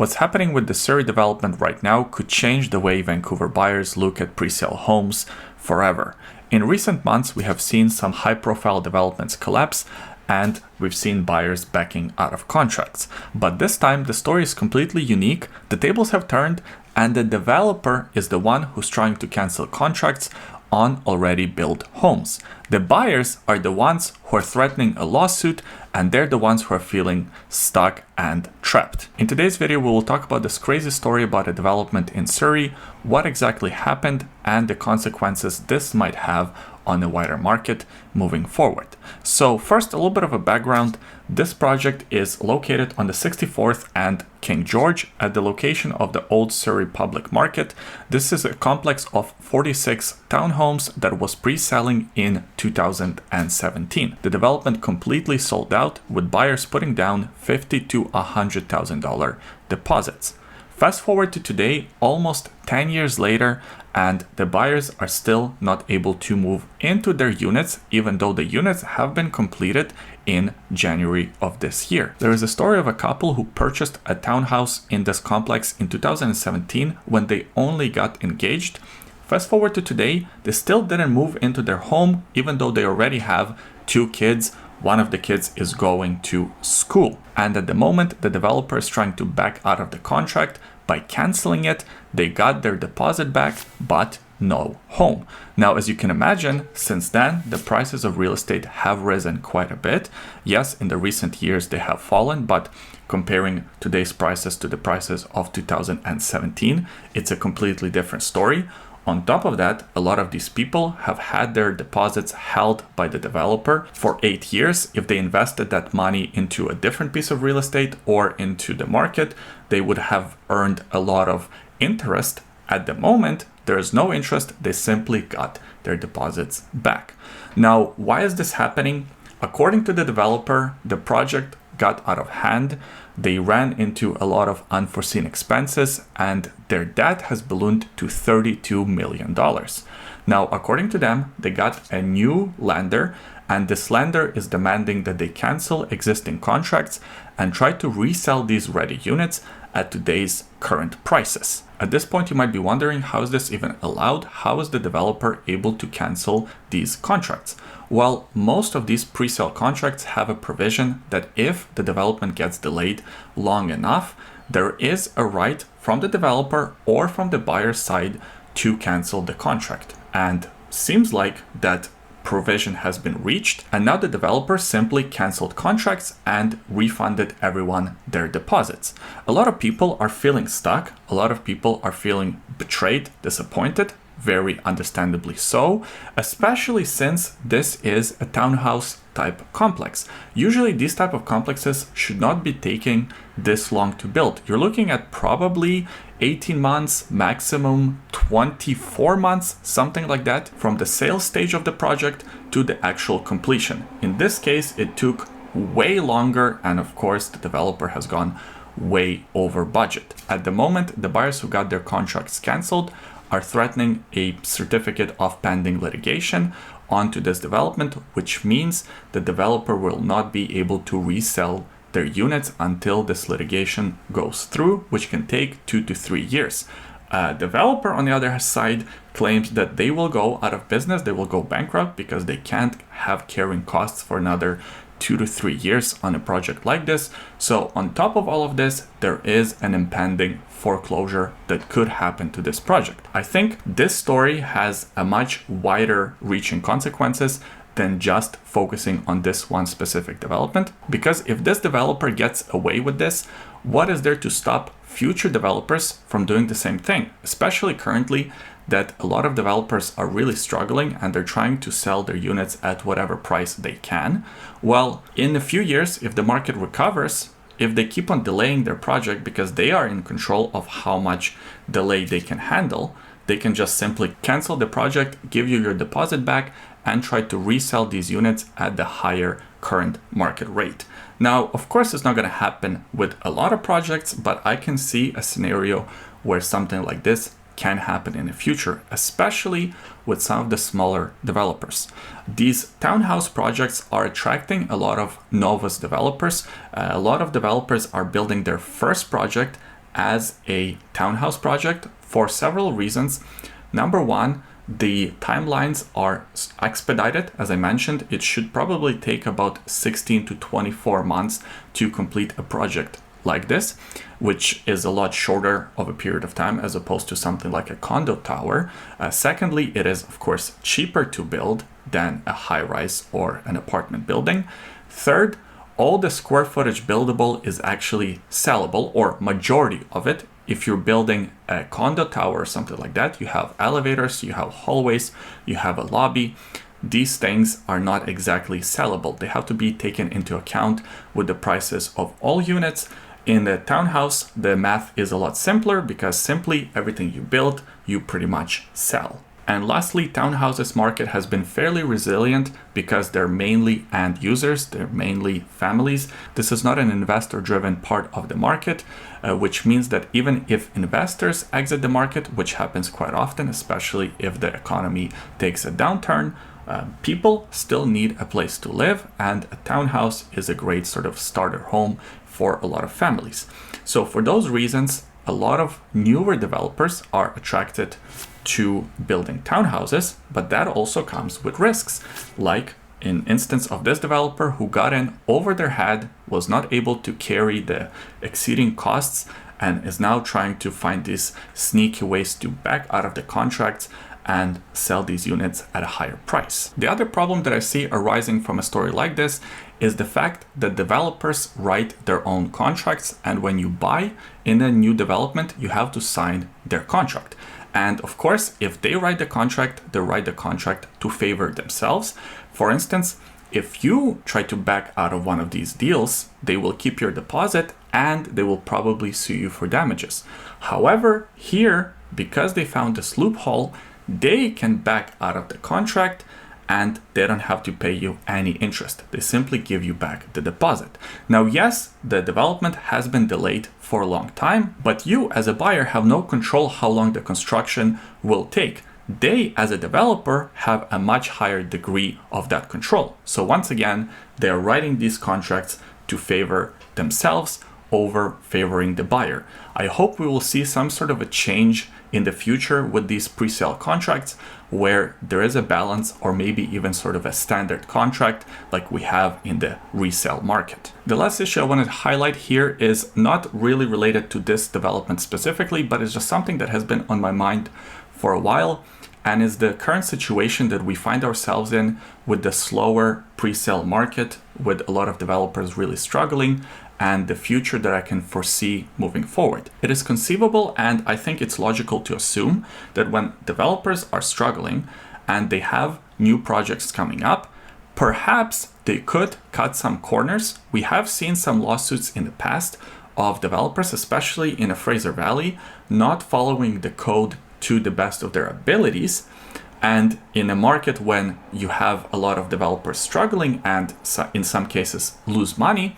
What's happening with the Surrey development right now could change the way Vancouver buyers look at pre-sale homes forever. In recent months, we have seen some high-profile developments collapse, and we've seen buyers backing out of contracts. But this time, the story is completely unique. The tables have turned, and the developer is the one who's trying to cancel contracts on already built homes. The buyers are the ones who are threatening a lawsuit, and they're the ones who are feeling stuck and trapped. In today's video, we will talk about this crazy story about a development in Surrey, what exactly happened, and the consequences this might have on the wider market moving forward. So first, a little bit of a background. This project is located on the 64th and King George at the location of the old Surrey Public Market. This is a complex of 46 townhomes that was pre-selling in 2017. The development completely sold out, with buyers putting down $50,000 to $100,000 deposits. Fast forward to today, almost 10 years later, and the buyers are still not able to move into their units, even though the units have been completed in January of this year. There is a story of a couple who purchased a townhouse in this complex in 2017 when they only got engaged. Fast forward to today, they still didn't move into their home, even though they already have 2 kids. One of the kids is going to school. And at the moment, the developer is trying to back out of the contract by canceling it. They got their deposit back, but no home. Now, as you can imagine, since then, the prices of real estate have risen quite a bit. Yes, in the recent years, they have fallen, but comparing today's prices to the prices of 2017, it's a completely different story. On top of that, a lot of these people have had their deposits held by the developer for 8 years. If they invested that money into a different piece of real estate or into the market, they would have earned a lot of interest. At the moment, there is no interest. They simply got their deposits back. Now, why is this happening? According to the developer, the project got out of hand. They ran into a lot of unforeseen expenses, and their debt has ballooned to $32 million. Now, according to them, they got a new lender, and this lender is demanding that they cancel existing contracts and try to resell these ready units at today's current prices. At this point, you might be wondering, how is this even allowed? How is the developer able to cancel these contracts? Well, most of these pre-sale contracts have a provision that if the development gets delayed long enough, there is a right from the developer or from the buyer's side to cancel the contract. And seems like that provision has been reached, and now the developer simply canceled contracts and refunded everyone their deposits. A lot of people are feeling stuck. A lot of people are feeling betrayed, disappointed, very understandably so, especially since this is a townhouse type complex. Usually these type of complexes should not be taking this long to build. You're looking at probably 18 months, maximum 24 months, something like that, from the sales stage of the project to the actual completion. In this case, it took way longer, and of course the developer has gone way over budget. At the moment, the buyers who got their contracts canceled are threatening a certificate of pending litigation onto this development, which means the developer will not be able to resell their units until this litigation goes through, which can take 2 to 3 years. Developer, on the other side, claims that they will go out of business, they will go bankrupt because they can't have carrying costs for another 2 to 3 years on a project like this. So on top of all of this, there is an impending foreclosure that could happen to this project. I think this story has a much wider reaching consequences than just focusing on this one specific development. Because if this developer gets away with this, what is there to stop future developers from doing the same thing? Especially currently that a lot of developers are really struggling and they're trying to sell their units at whatever price they can. Well, in a few years, if the market recovers, if they keep on delaying their project because they are in control of how much delay they can handle, they can just simply cancel the project, give you your deposit back, and try to resell these units at the higher current market rate. Now, of course, it's not going to happen with a lot of projects, but I can see a scenario where something like this can happen in the future, especially with some of the smaller developers. These townhouse projects are attracting a lot of novice developers. A lot of developers are building their first project as a townhouse project for several reasons. Number one, the timelines are expedited. As I mentioned, it should probably take about 16 to 24 months to complete a project like this, which is a lot shorter of a period of time as opposed to something like a condo tower. Secondly, it is of course cheaper to build than a high-rise or an apartment building. Third, all the square footage buildable is actually sellable, or majority of it. If you're building a condo tower or something like that, you have elevators, you have hallways, you have a lobby. These things are not exactly sellable. They have to be taken into account with the prices of all units. In the townhouse, the math is a lot simpler because simply everything you build, you pretty much sell. And lastly, townhouses market has been fairly resilient because they're mainly end users, they're mainly families. This is not an investor-driven part of the market, which means that even if investors exit the market, which happens quite often, especially if the economy takes a downturn, people still need a place to live, and a townhouse is a great sort of starter home for a lot of families. So for those reasons, a lot of newer developers are attracted to building townhouses, but that also comes with risks. Like in instance of this developer who got in over their head, was not able to carry the exceeding costs, and is now trying to find these sneaky ways to back out of the contracts and sell these units at a higher price. The other problem that I see arising from a story like this is the fact that developers write their own contracts, and when you buy in a new development, you have to sign their contract. And of course, if they write the contract, they write the contract to favor themselves. For instance, if you try to back out of one of these deals, they will keep your deposit and they will probably sue you for damages. However, here, because they found this loophole, they can back out of the contract and they don't have to pay you any interest. They simply give you back the deposit. Now, yes, the development has been delayed for a long time, but you as a buyer have no control how long the construction will take. They, as a developer, have a much higher degree of that control. So once again, they're writing these contracts to favor themselves over favoring the buyer. I hope we will see some sort of a change in the future with these pre-sale contracts where there is a balance, or maybe even sort of a standard contract like we have in the resale market. The last issue I wanted to highlight here is not really related to this development specifically, but it's just something that has been on my mind for a while, and is the current situation that we find ourselves in with the slower pre-sale market, with a lot of developers really struggling, and the future that I can foresee moving forward. It is conceivable, and I think it's logical to assume that when developers are struggling and they have new projects coming up, perhaps they could cut some corners. We have seen some lawsuits in the past of developers, especially in the Fraser Valley, not following the code to the best of their abilities. And in a market when you have a lot of developers struggling and in some cases lose money,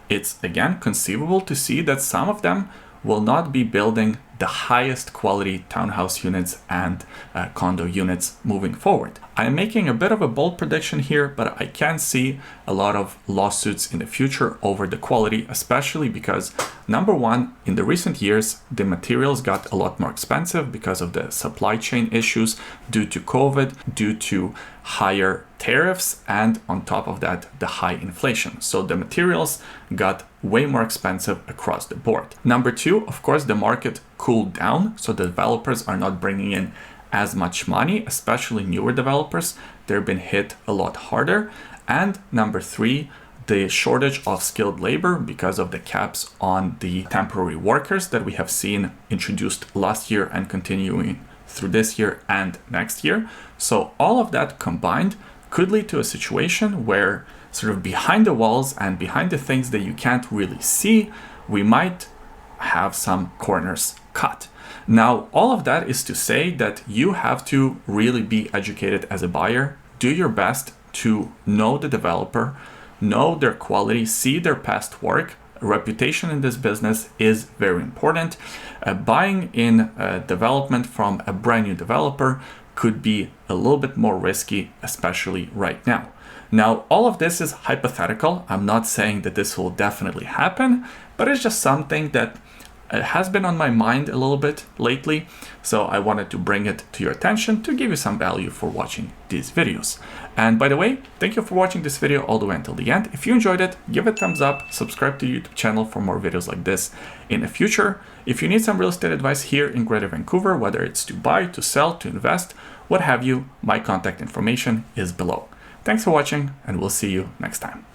it's again conceivable to see that some of them will not be building the highest quality townhouse units and condo units moving forward. I am making a bit of a bold prediction here, but I can see a lot of lawsuits in the future over the quality, especially because, number one, in the recent years, the materials got a lot more expensive because of the supply chain issues due to COVID, due to higher tariffs, and on top of that, the high inflation. So the materials got way more expensive across the board. Number two, of course, the market cooled down, so the developers are not bringing in as much money, especially newer developers. They've been hit a lot harder. And number three, the shortage of skilled labor because of the caps on the temporary workers that we have seen introduced last year and continuing through this year and next year. So all of that combined could lead to a situation where sort of behind the walls and behind the things that you can't really see, we might have some corners cut. Now, all of that is to say that you have to really be educated as a buyer. Do your best to know the developer, know their quality, see their past work. Reputation in this business is very important. Buying in development from a brand new developer could be a little bit more risky, especially right now. Now, all of this is hypothetical. I'm not saying that this will definitely happen, but it's just something that It has been on my mind a little bit lately, so I wanted to bring it to your attention to give you some value for watching these videos. And by the way, thank you for watching this video all the way until the end. If you enjoyed it, give it a thumbs up, subscribe to the YouTube channel for more videos like this in the future. If you need some real estate advice here in Greater Vancouver, whether it's to buy, to sell, to invest, what have you, my contact information is below. Thanks for watching, and we'll see you next time.